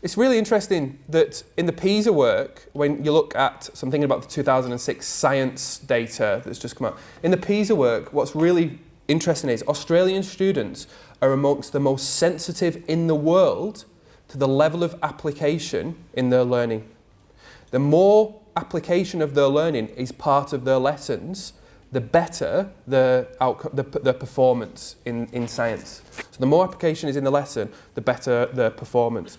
It's really interesting that in the PISA work, when you look at, so I'm thinking about the 2006 science data that's just come out. In the PISA work, what's really interesting is Australian students are amongst the most sensitive in the world to the level of application in their learning. The more application of their learning is part of their lessons, the better the performance in science. So the more application is in the lesson, the better the performance.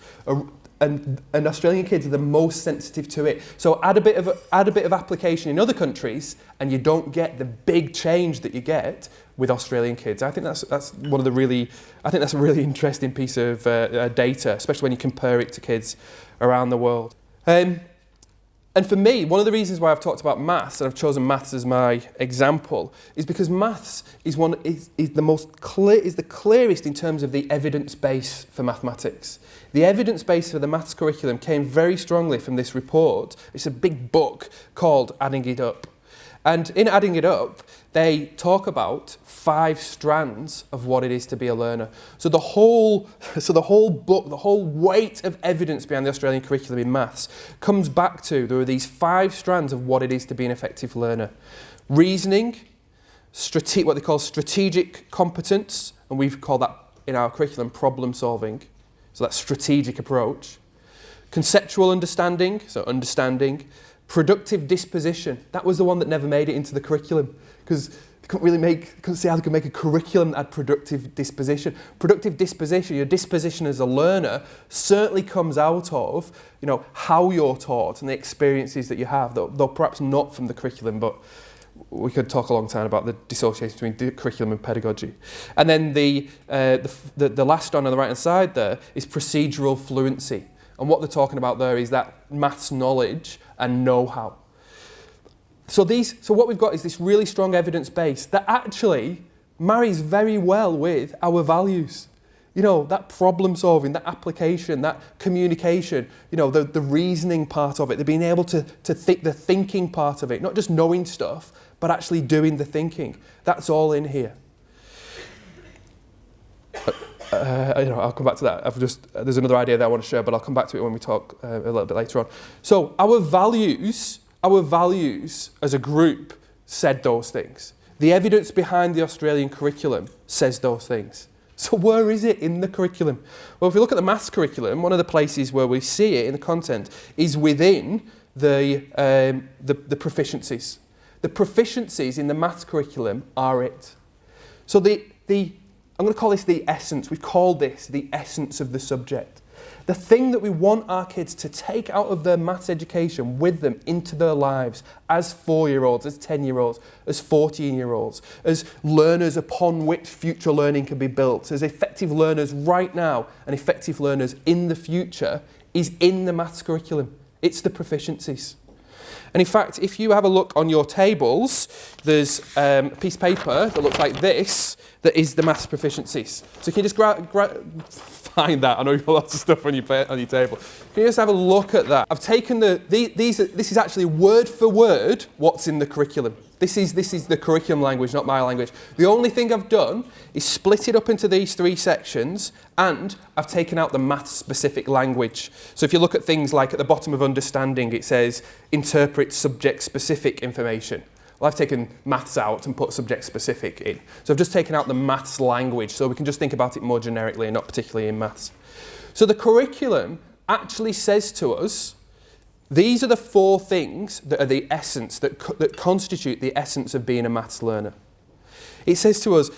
And Australian kids are the most sensitive to it. So add a bit of application in other countries, and you don't get the big change that you get with Australian kids. I think that's one of the really, I think that's a really interesting piece of data, especially when you compare it to kids around the world. And for me, one of the reasons why I've talked about maths, and I've chosen maths as my example, is because maths is the clearest in terms of the evidence base for mathematics. The evidence base for the maths curriculum came very strongly from this report. It's a big book called Adding It Up. And in Adding It Up, they talk about 5 strands of what it is to be a learner. So the whole book, the whole weight of evidence behind the Australian curriculum in maths comes back to there are these 5 strands of what it is to be an effective learner. Reasoning, what they call strategic competence, and we've called that in our curriculum problem solving, so that's strategic approach. Conceptual understanding, so understanding. Productive disposition, that was the one that never made it into the curriculum because they couldn't see how they could make a curriculum that had productive disposition. Productive disposition, your disposition as a learner certainly comes out of, how you're taught and the experiences that you have, though perhaps not from the curriculum, but we could talk a long time about the dissociation between the curriculum and pedagogy. And then the last one on the right hand side there is procedural fluency. And what they're talking about there is that maths knowledge and know-how. So what we've got is this really strong evidence base that actually marries very well with our values. That problem solving, that application, that communication, the reasoning part of it, the being able to think, the thinking part of it, not just knowing stuff, but actually doing the thinking. That's all in here. I'll come back to that. There's another idea that I want to share, but I'll come back to it when we talk a little bit later on. So our values as a group said those things. The evidence behind the Australian curriculum says those things. So where is it in the curriculum? Well, if we look at the maths curriculum, one of the places where we see it in the content is within the proficiencies. The proficiencies in the maths curriculum are it. So I'm going to call this the essence. We've called this the essence of the subject. The thing that we want our kids to take out of their maths education with them into their lives as 4-year-olds, as 10-year-olds, as 14-year-olds, as learners upon which future learning can be built, as effective learners right now and effective learners in the future is in the maths curriculum. It's the proficiencies. And in fact, if you have a look on your tables, there's a piece of paper that looks like this that is the maths proficiencies. So can you just find that? I know you've got lots of stuff on your table. Can you just have a look at that? I've taken this is actually word for word what's in the curriculum. This is the curriculum language, not my language. The only thing I've done is split it up into these 3 sections, and I've taken out the maths-specific language. So if you look at things like at the bottom of understanding, it says interpret subject-specific information. Well, I've taken maths out and put subject-specific in. So I've just taken out the maths language, so we can just think about it more generically and not particularly in maths. So the curriculum actually says to us, these are the 4 things that are the essence, that constitute the essence of being a maths learner. It says to us,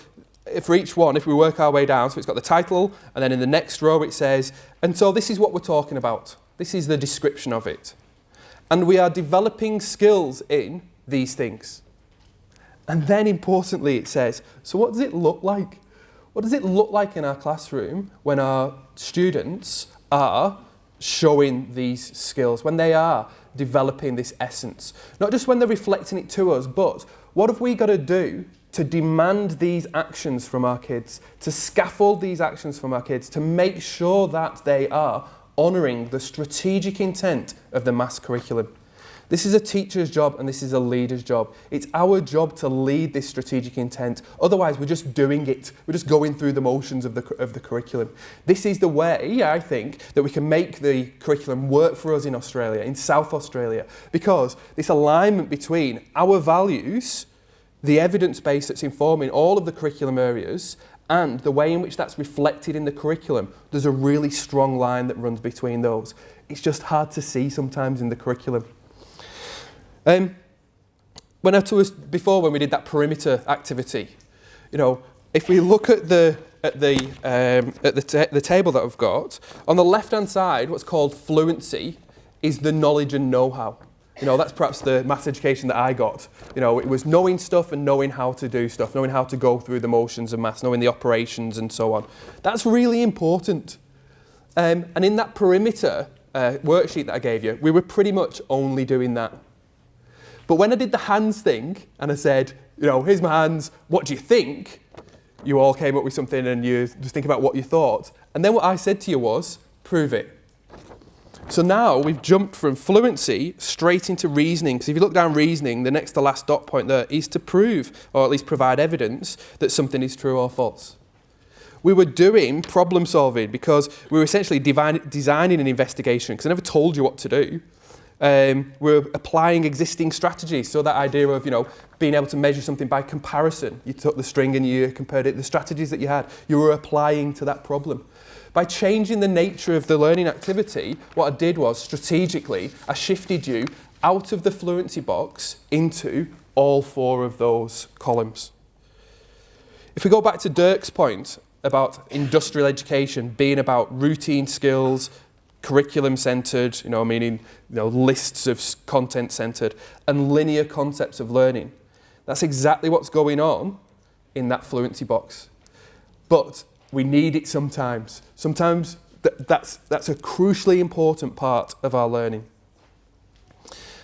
for each one, if we work our way down, so it's got the title, and then in the next row it says, and so this is what we're talking about. This is the description of it. And we are developing skills in these things. And then importantly it says, so what does it look like? What does it look like in our classroom when our students are showing these skills, when they are developing this essence? Not just when they're reflecting it to us, but what have we got to do to demand these actions from our kids, to scaffold these actions from our kids, to make sure that they are honouring the strategic intent of the maths curriculum. This is a teacher's job and this is a leader's job. It's our job to lead this strategic intent. Otherwise, we're just doing it. We're just going through the motions of the curriculum. This is the way, I think, that we can make the curriculum work for us in Australia, in South Australia, because this alignment between our values, the evidence base that's informing all of the curriculum areas, and the way in which that's reflected in the curriculum, there's a really strong line that runs between those. It's just hard to see sometimes in the curriculum. When I told us before, when we did that perimeter activity, if we look at the table that I've got, on the left-hand side, what's called fluency is the knowledge and know-how. That's perhaps the maths education that I got. It was knowing stuff and knowing how to do stuff, knowing how to go through the motions of maths, knowing the operations and so on. That's really important. And in that perimeter worksheet that I gave you, we were pretty much only doing that. But when I did the hands thing and I said, here's my hands, what do you think? You all came up with something and you just think about what you thought. And then what I said to you was, prove it. So now we've jumped from fluency straight into reasoning. Because if you look down reasoning, the next to last dot point there is to prove, or at least provide evidence, that something is true or false. We were doing problem solving because we were essentially designing an investigation, because I never told you what to do. We're applying existing strategies. So that idea of, being able to measure something by comparison. You took the string and you compared it, the strategies that you had, you were applying to that problem. By changing the nature of the learning activity, what I did was, strategically, I shifted you out of the fluency box into all 4 of those columns. If we go back to Dirk's point about industrial education being about routine skills, curriculum-centred, meaning lists of content-centred, and linear concepts of learning. That's exactly what's going on in that fluency box. But we need it sometimes. Sometimes that's a crucially important part of our learning.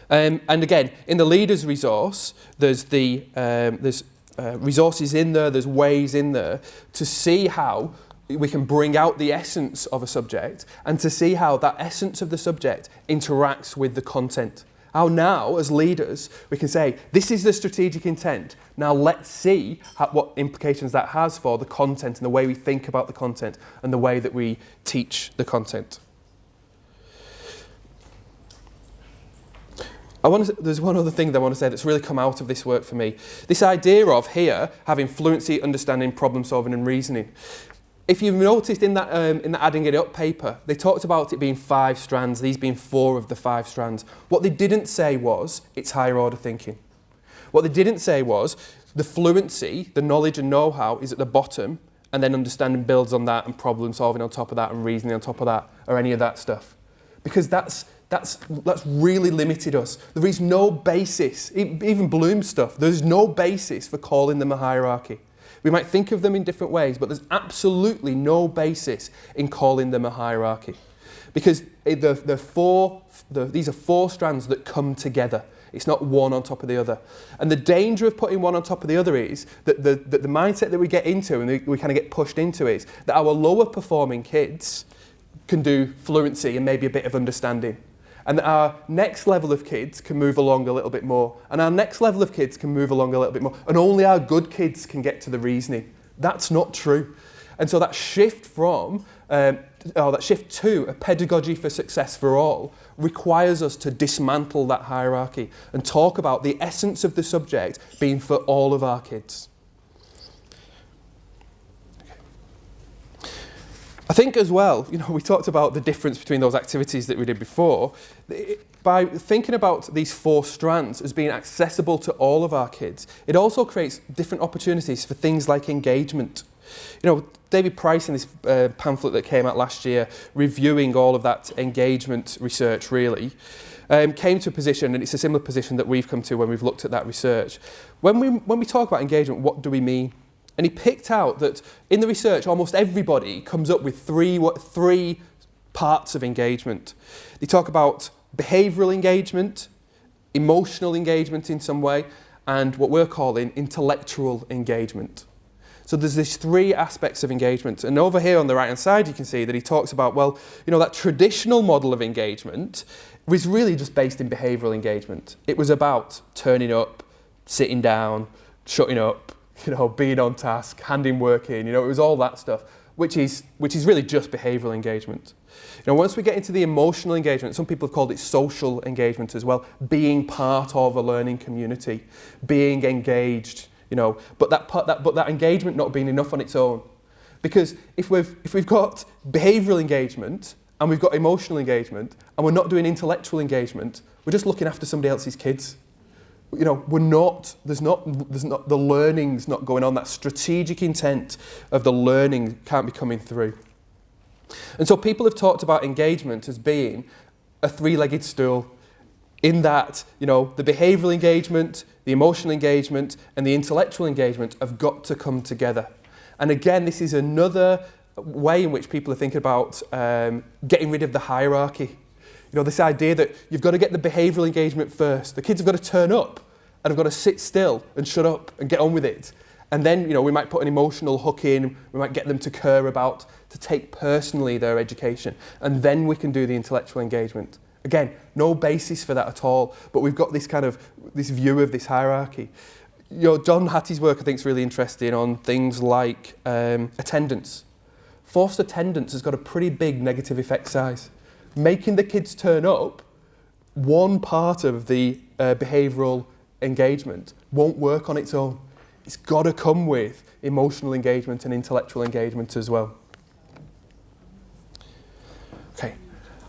And again, in the leaders resource, there's resources in there, there's ways in there to see how we can bring out the essence of a subject and to see how that essence of the subject interacts with the content. How now, as leaders, we can say, this is the strategic intent. Now let's see what implications that has for the content and the way we think about the content and the way that we teach the content. There's one other thing that I want to say that's really come out of this work for me. This idea of here having fluency, understanding, problem solving and reasoning. If you've noticed in that Adding It Up paper, they talked about it being 5 strands, these being 4 of the 5 strands. What they didn't say was it's higher order thinking. What they didn't say was the fluency, the knowledge and know-how is at the bottom, and then understanding builds on that and problem solving on top of that and reasoning on top of that, or any of that stuff. Because that's really limited us. There is no basis, even Bloom's stuff, there's no basis for calling them a hierarchy. We might think of them in different ways, but there's absolutely no basis in calling them a hierarchy. Because these are 4 strands that come together. It's not one on top of the other. And the danger of putting one on top of the other is that the mindset that we get into and we kind of get pushed into is that our lower performing kids can do fluency and maybe a bit of understanding. And our next level of kids can move along a little bit more. And our next level of kids can move along a little bit more. And only our good kids can get to the reasoning. That's not true. And so that shift to a pedagogy for success for all requires us to dismantle that hierarchy and talk about the essence of the subject being for all of our kids. I think as well, we talked about the difference between those activities that we did before. By thinking about these 4 strands as being accessible to all of our kids, it also creates different opportunities for things like engagement. David Price in this pamphlet that came out last year, reviewing all of that engagement research really, came to a position, and it's a similar position that we've come to when we've looked at that research. When we talk about engagement, what do we mean? And he picked out that in the research, almost everybody comes up with three parts of engagement. They talk about behavioural engagement, emotional engagement in some way, and what we're calling intellectual engagement. So there's these three aspects of engagement. And over here on the right-hand side, you can see that he talks about, well, you know, that traditional model of engagement was really just based in behavioural engagement. It was about turning up, sitting down, shutting up, you know, being on task, handing work in, you know, it was all that stuff, which is really just behavioural engagement. You know, once we get into the emotional engagement, some people have called it social engagement as well, being part of a learning community, being engaged, you know, but that engagement not being enough on its own. Because if we've got behavioural engagement and we've got emotional engagement and we're not doing intellectual engagement, we're just looking after somebody else's kids. You know, there's not the learning's not going on. That strategic intent of the learning can't be coming through. And so people have talked about engagement as being a three-legged stool, in that, you know, the behavioural engagement, the emotional engagement, and the intellectual engagement have got to come together. And again, this is another way in which people are thinking about getting rid of the hierarchy. You know, this idea that you've got to get the behavioural engagement first. The kids have got to turn up and have got to sit still and shut up and get on with it. And then, you know, we might put an emotional hook in, we might get them to care about, to take personally their education, and then we can do the intellectual engagement. Again, no basis for that at all, but we've got this kind of, this view of this hierarchy. You know, John Hattie's work I think is really interesting on things like attendance. Forced attendance has got a pretty big negative effect size. Making the kids turn up, one part of the behavioural engagement won't work on its own. It's got to come with emotional engagement and intellectual engagement as well. Okay,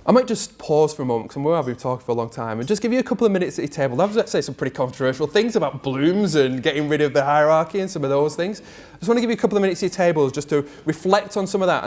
I might just pause for a moment, because we've been talking for a long time, and just give you a couple of minutes at your table. I was going to say some pretty controversial things about blooms and getting rid of the hierarchy and some of those things. I just want to give you a couple of minutes at your tables just to reflect on some of that.